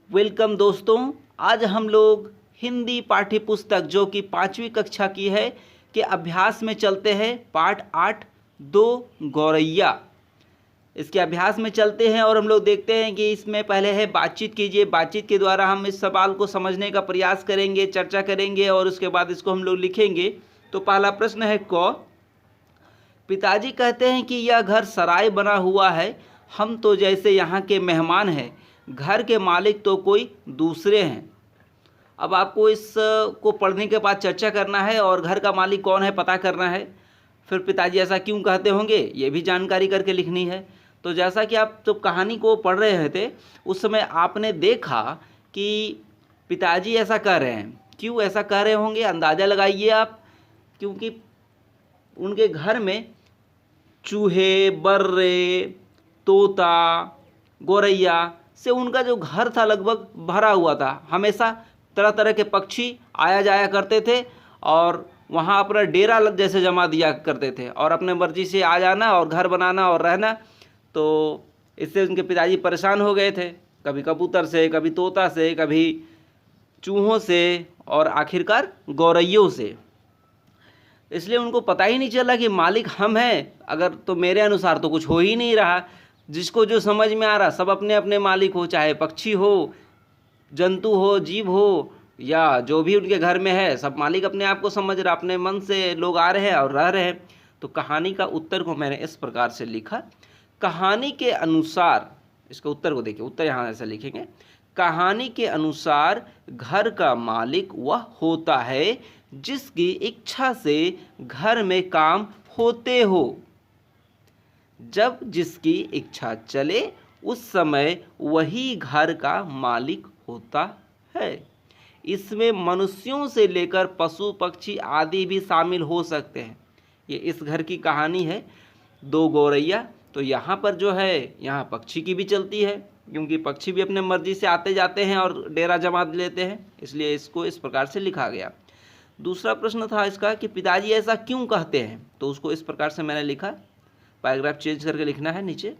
Welcome दोस्तों, आज हम लोग हिंदी पाठ्य पुस्तक जो कि 5वीं कक्षा की है के अभ्यास में चलते हैं। पाठ 8 दो गौरैया, इसके अभ्यास में चलते हैं और हम लोग देखते हैं कि इसमें पहले है बातचीत कीजिए। बातचीत के द्वारा हम इस सवाल को समझने का प्रयास करेंगे, चर्चा करेंगे और उसके बाद इसको हम लोग लिखेंगे। तो पहला प्रश्न है क, पिताजी कहते हैं कि यह घर सराय बना हुआ है, हम तो जैसे यहाँ के मेहमान हैं, घर के मालिक तो कोई दूसरे हैं। अब आपको इस को पढ़ने के बाद चर्चा करना है और घर का मालिक कौन है पता करना है। फिर पिताजी ऐसा क्यों कहते होंगे ये भी जानकारी करके लिखनी है। तो जैसा कि आप जब कहानी को पढ़ रहे थे उस समय आपने देखा कि पिताजी ऐसा कह रहे हैं, क्यों ऐसा कह रहे होंगे अंदाज़ा लगाइए आप। क्योंकि उनके घर में चूहे, बर्रे, तोता, गौरैया से उनका जो घर था लगभग भरा हुआ था। हमेशा तरह तरह के पक्षी आया जाया करते थे और वहाँ अपना डेरा जैसे जमा दिया करते थे और अपने मर्जी से आ जाना और घर बनाना और रहना। तो इससे उनके पिताजी परेशान हो गए थे, कभी कबूतर से, कभी तोता से, कभी चूहों से और आखिरकार गौरैयों से। इसलिए उनको पता ही नहीं चला कि मालिक हम हैं। अगर तो मेरे अनुसार तो कुछ हो ही नहीं रहा। जिसको जो समझ में आ रहा सब अपने अपने मालिक हो, चाहे पक्षी हो, जंतु हो, जीव हो या जो भी उनके घर में है, सब मालिक अपने आप को समझ रहा। अपने मन से लोग आ रहे हैं और रह रहे हैं। तो कहानी का उत्तर को मैंने इस प्रकार से लिखा। कहानी के अनुसार, इसका उत्तर को देखिए, उत्तर यहाँ ऐसा लिखेंगे, कहानी के अनुसार घर का मालिक वह होता है जिसकी इच्छा से घर में काम होते हो। जब जिसकी इच्छा चले उस समय वही घर का मालिक होता है। इसमें मनुष्यों से लेकर पशु पक्षी आदि भी शामिल हो सकते हैं। ये इस घर की कहानी है दो गौरैया। तो यहाँ पर जो है यहाँ पक्षी की भी चलती है, क्योंकि पक्षी भी अपने मर्जी से आते जाते हैं और डेरा जमा लेते हैं, इसलिए इसको इस प्रकार से लिखा गया। दूसरा प्रश्न था इसका कि पिताजी ऐसा क्यों कहते हैं, तो उसको इस प्रकार से मैंने लिखा, पैराग्राफ चेंज करके लिखना है नीचे।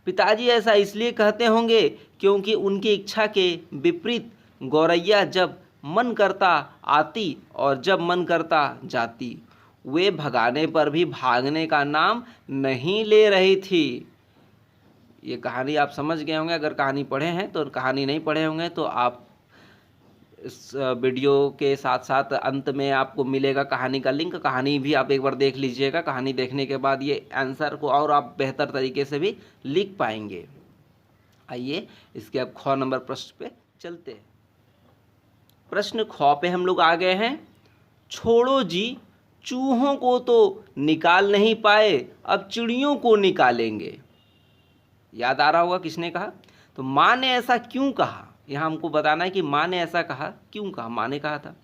पिताजी ऐसा इसलिए कहते होंगे क्योंकि उनकी इच्छा के विपरीत गौरैया जब मन करता आती और जब मन करता जाती। वे भगाने पर भी भागने का नाम नहीं ले रही थी। ये कहानी आप समझ गए होंगे अगर कहानी पढ़े हैं, तो कहानी नहीं पढ़े होंगे तो आप इस वीडियो के साथ साथ अंत में आपको मिलेगा कहानी का लिंक। कहानी भी आप एक बार देख लीजिएगा। कहानी देखने के बाद ये आंसर को और आप बेहतर तरीके से भी लिख पाएंगे। आइए इसके अब ख नंबर प्रश्न पे चलते हैं। प्रश्न ख पे हम लोग आ गए हैं। छोड़ो जी, चूहों को तो निकाल नहीं पाए, अब चिड़ियों को निकालेंगे। याद आ रहा होगा किसने कहा। तो माँ ने ऐसा क्यों कहा, यहाँ हमको बताना है कि माँ ने ऐसा कहा, क्यों कहा, माँ ने कहा था।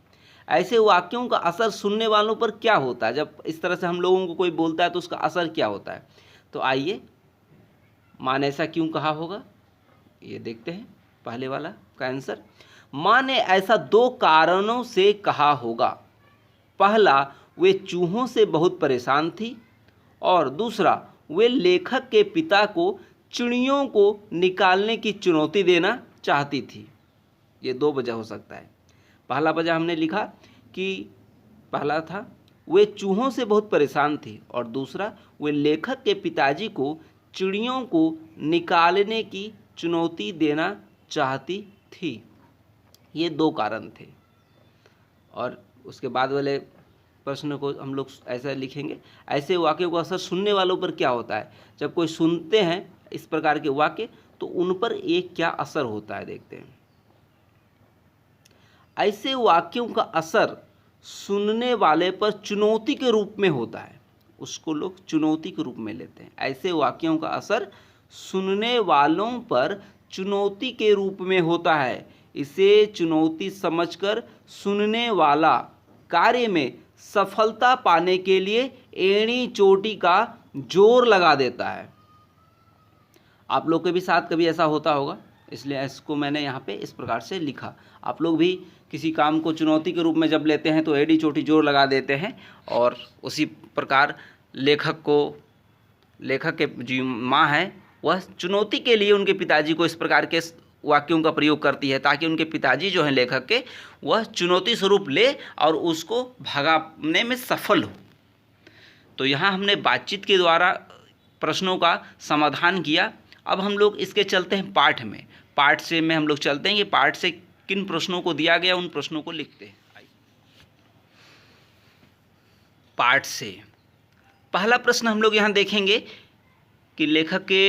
ऐसे वाक्यों का असर सुनने वालों पर क्या होता है, जब इस तरह से हम लोगों को कोई बोलता है तो उसका असर क्या होता है। तो आइए माँ ने ऐसा क्यों कहा होगा ये देखते हैं। पहले वाला का आंसर, माँ ने ऐसा दो कारणों से कहा होगा। पहला, वे चूहों से बहुत परेशान थी और दूसरा, वे लेखक के पिता को चिड़ियों को निकालने की चुनौती देना चाहती थी। ये दो वजह हो सकता है। पहला वजह हमने लिखा कि पहला था वे चूहों से बहुत परेशान थी और दूसरा, वे लेखक के पिताजी को चिड़ियों को निकालने की चुनौती देना चाहती थी। ये दो कारण थे। और उसके बाद वाले प्रश्न को हम लोग ऐसा लिखेंगे, ऐसे वाक्यों का असर सुनने वालों पर क्या होता है। जब कोई सुनते हैं इस प्रकार के वाक्य तो उन पर एक क्या असर होता है देखते हैं। ऐसे वाक्यों का असर सुनने वाले पर चुनौती के रूप में होता है, उसको लोग चुनौती के रूप में लेते हैं। ऐसे वाक्यों का असर सुनने वालों पर चुनौती के रूप में होता है। इसे चुनौती समझकर सुनने वाला कार्य में सफलता पाने के लिए एड़ी चोटी का जोर लगा देता है। आप लोग के भी साथ कभी ऐसा होता होगा इसलिए इसको मैंने यहाँ पे इस प्रकार से लिखा। आप लोग भी किसी काम को चुनौती के रूप में जब लेते हैं तो एड़ी चोटी जोर लगा देते हैं, और उसी प्रकार लेखक के जो माँ है वह चुनौती के लिए उनके पिताजी को इस प्रकार के वाक्यों का प्रयोग करती है, ताकि उनके पिताजी जो हैं लेखक के, वह चुनौती स्वरूप ले और उसको भगाने में सफल हो। तो यहाँ हमने बातचीत के द्वारा प्रश्नों का समाधान किया। अब हम लोग इसके चलते हैं पाठ में। पाठ से में हम लोग चलते हैं कि पाठ से किन प्रश्नों को दिया गया उन प्रश्नों को लिखते हैं। पाठ से पहला प्रश्न हम लोग यहाँ देखेंगे कि लेखक के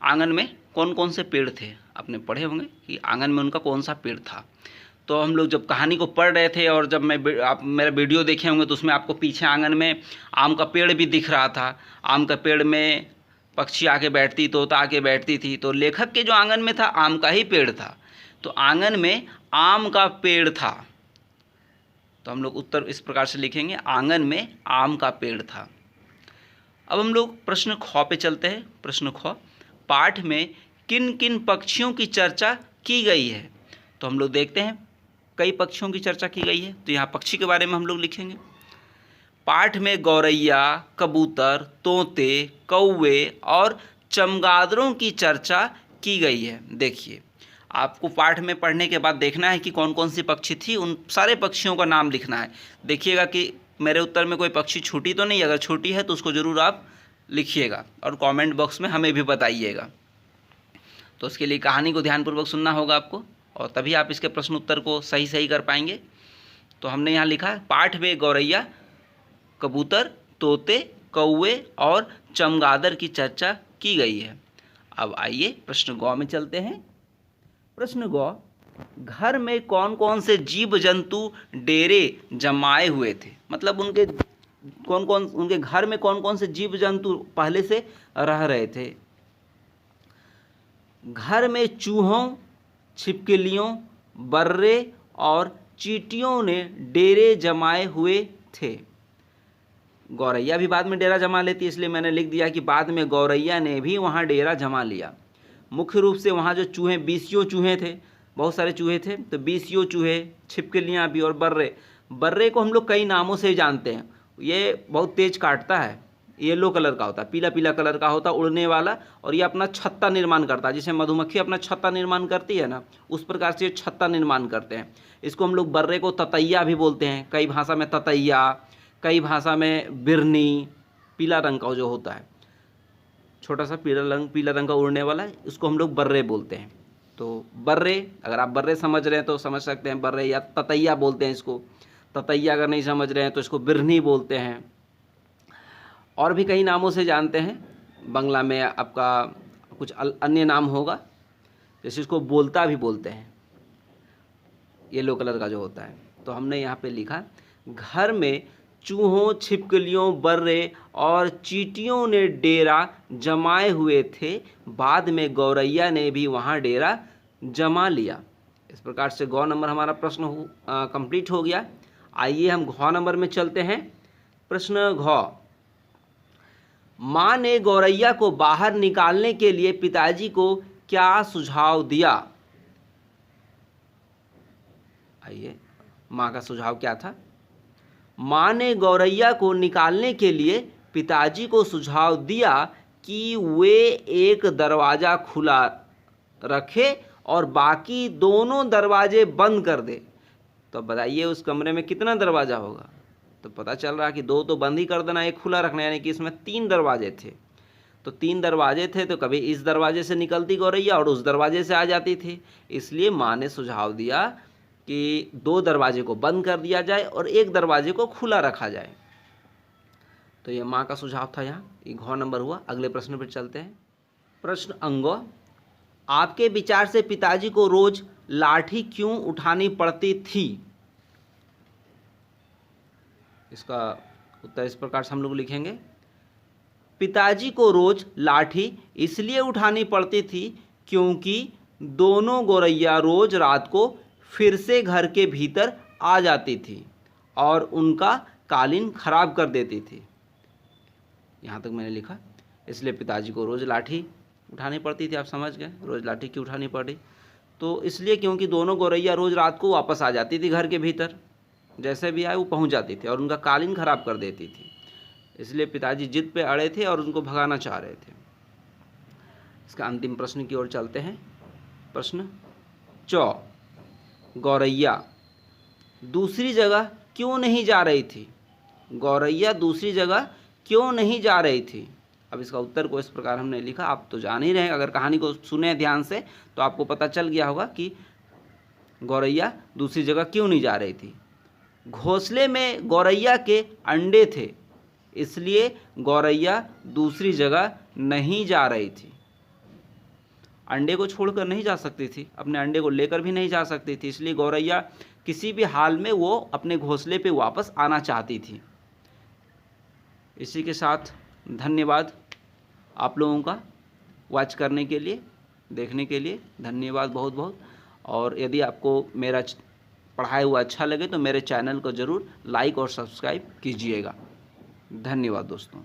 आंगन में कौन कौन से पेड़ थे। आपने पढ़े होंगे कि आंगन में उनका कौन सा पेड़ था। तो हम लोग जब कहानी को पढ़ रहे थे और जब आप मेरा वीडियो देखे होंगे तो उसमें आपको पीछे आंगन में आम का पेड़ भी दिख रहा था। आम का पेड़ में पक्षी आके बैठती, तोता आके बैठती थी। तो लेखक के जो आंगन में था आम का ही पेड़ था, तो आंगन में आम का पेड़ था। तो हम लोग उत्तर इस प्रकार से लिखेंगे, आंगन में आम का पेड़ था। अब हम लोग प्रश्न ख पे चलते हैं। प्रश्न ख, पाठ में किन किन पक्षियों की चर्चा की गई है। तो हम लोग देखते हैं कई पक्षियों की चर्चा की गई है, तो यहाँ पक्षी के बारे में हम लोग लिखेंगे। पाठ में गौरैया, कबूतर, तोते, कौवे और चमगादड़ों की चर्चा की गई है। देखिए, आपको पाठ में पढ़ने के बाद देखना है कि कौन कौन सी पक्षी थी, उन सारे पक्षियों का नाम लिखना है। देखिएगा कि मेरे उत्तर में कोई पक्षी छूटी तो नहीं। अगर छूटी है तो उसको ज़रूर आप लिखिएगा और कमेंट बॉक्स में हमें भी बताइएगा। तो उसके लिए कहानी को ध्यानपूर्वक सुनना होगा आपको, और तभी आप इसके प्रश्न उत्तर को सही कर पाएंगे। तो हमने यहाँ लिखा है, पाठ में गौरैया, कबूतर, तोते, कौवे और चमगादड़ की चर्चा की गई है। अब आइए प्रश्न ग में चलते हैं। प्रश्न ग, घर में कौन कौन से जीव जंतु डेरे जमाए हुए थे। मतलब उनके घर में कौन कौन से जीव जंतु पहले से रह रहे थे। घर में चूहों, छिपकलियों, बर्रे और चींटियों ने डेरे जमाए हुए थे। गौरैया भी बाद में डेरा जमा लेती है, इसलिए मैंने लिख दिया कि बाद में गौरैया ने भी वहाँ डेरा जमा लिया। मुख्य रूप से वहाँ जो चूहे, बीसियों चूहे थे, बहुत सारे चूहे थे, तो बीसियों चूहे, छिपकलियाँ भी और बर्रे को हम लोग कई नामों से जानते हैं। ये बहुत तेज़ काटता है, येलो कलर का होता है, पीला पीला कलर का होता है, उड़ने वाला, और ये अपना छत्ता निर्माण करता है। जैसे मधुमक्खी अपना छत्ता निर्माण करती है ना, उस प्रकार से ये छत्ता निर्माण करते हैं। इसको हम लोग बर्रे को ततैया भी बोलते हैं, कई भाषा में ततैया, कई भाषा में बिरनी। पीला रंग का जो होता है, छोटा सा पीला रंग का उड़ने वाला है, उसको हम लोग बर्रे बोलते हैं। तो बर्रे, अगर आप बर्रे समझ रहे हैं तो समझ सकते हैं बर्रे, या ततैया बोलते हैं इसको। ततैया अगर नहीं समझ रहे हैं तो इसको बिरनी बोलते हैं। और भी कई नामों से जानते हैं। बंगला में आपका कुछ अन्य नाम होगा, जैसे इसको बोलता भी बोलते हैं, येलो कलर का जो होता है। तो हमने यहाँ पे लिखा, घर में चूहों, छिपकलियों, बर्रे और चींटियों ने डेरा जमाए हुए थे। बाद में गौरैया ने भी वहाँ डेरा जमा लिया। इस प्रकार से गौ नंबर हमारा प्रश्न कंप्लीट हो गया। आइए हम घ नंबर में चलते हैं। प्रश्न घ, माँ ने गौरैया को बाहर निकालने के लिए पिताजी को क्या सुझाव दिया। आइए, माँ का सुझाव क्या था। माँ ने गौरैया को निकालने के लिए पिताजी को सुझाव दिया कि वे एक दरवाज़ा खुला रखे और बाकी दोनों दरवाजे बंद कर दे। तो बताइए उस कमरे में कितना दरवाज़ा होगा। तो पता चल रहा कि दो तो बंद ही कर देना, एक खुला रखना, यानी कि इसमें 3 दरवाजे थे। तो 3 दरवाजे थे, तो कभी इस दरवाजे से निकलती गौरैया और उस दरवाजे से आ जाती थी। इसलिए माँ ने सुझाव दिया कि 2 दरवाजे को बंद कर दिया जाए और एक दरवाजे को खुला रखा जाए। तो ये माँ का सुझाव था। यहाँ ये घ नंबर हुआ। अगले प्रश्न पर चलते हैं। प्रश्न अंग, आपके विचार से पिताजी को रोज लाठी क्यों उठानी पड़ती थी। इसका उत्तर इस प्रकार से हम लोग लिखेंगे, पिताजी को रोज लाठी इसलिए उठानी पड़ती थी क्योंकि दोनों गौरैया रोज रात को फिर से घर के भीतर आ जाती थी और उनका कालीन खराब कर देती थी। यहाँ तक मैंने लिखा, इसलिए पिताजी को रोज लाठी उठानी पड़ती थी, आप समझ गए, रोज़ लाठी क्यों उठानी पड़ी। तो इसलिए क्योंकि दोनों गौरैया रोज़ रात को वापस आ जाती थी घर के भीतर, जैसे भी आए वो पहुंच जाती थी और उनका कालीन खराब कर देती थी। इसलिए पिताजी जिद पे अड़े थे और उनको भगाना चाह रहे थे। इसका अंतिम प्रश्न की ओर चलते हैं। प्रश्न 4, गौरैया दूसरी जगह क्यों नहीं जा रही थी? गौरैया दूसरी जगह क्यों नहीं जा रही थी? अब इसका उत्तर को इस प्रकार हमने लिखा, आप तो जान ही रहे हैं, अगर कहानी को सुने ध्यान से तो आपको पता चल गया होगा कि गौरैया दूसरी जगह क्यों नहीं जा रही थी। घोंसले में गौरैया के अंडे थे, इसलिए गौरैया दूसरी जगह नहीं जा रही थी। अंडे को छोड़कर नहीं जा सकती थी, अपने अंडे को लेकर भी नहीं जा सकती थी, इसलिए गौरैया किसी भी हाल में वो अपने घोंसले पे वापस आना चाहती थी। इसी के साथ धन्यवाद आप लोगों का वॉच करने के लिए, देखने के लिए धन्यवाद बहुत बहुत। और यदि आपको मेरा पढ़ाया हुआ अच्छा लगे तो मेरे चैनल को ज़रूर लाइक और सब्सक्राइब कीजिएगा। धन्यवाद दोस्तों।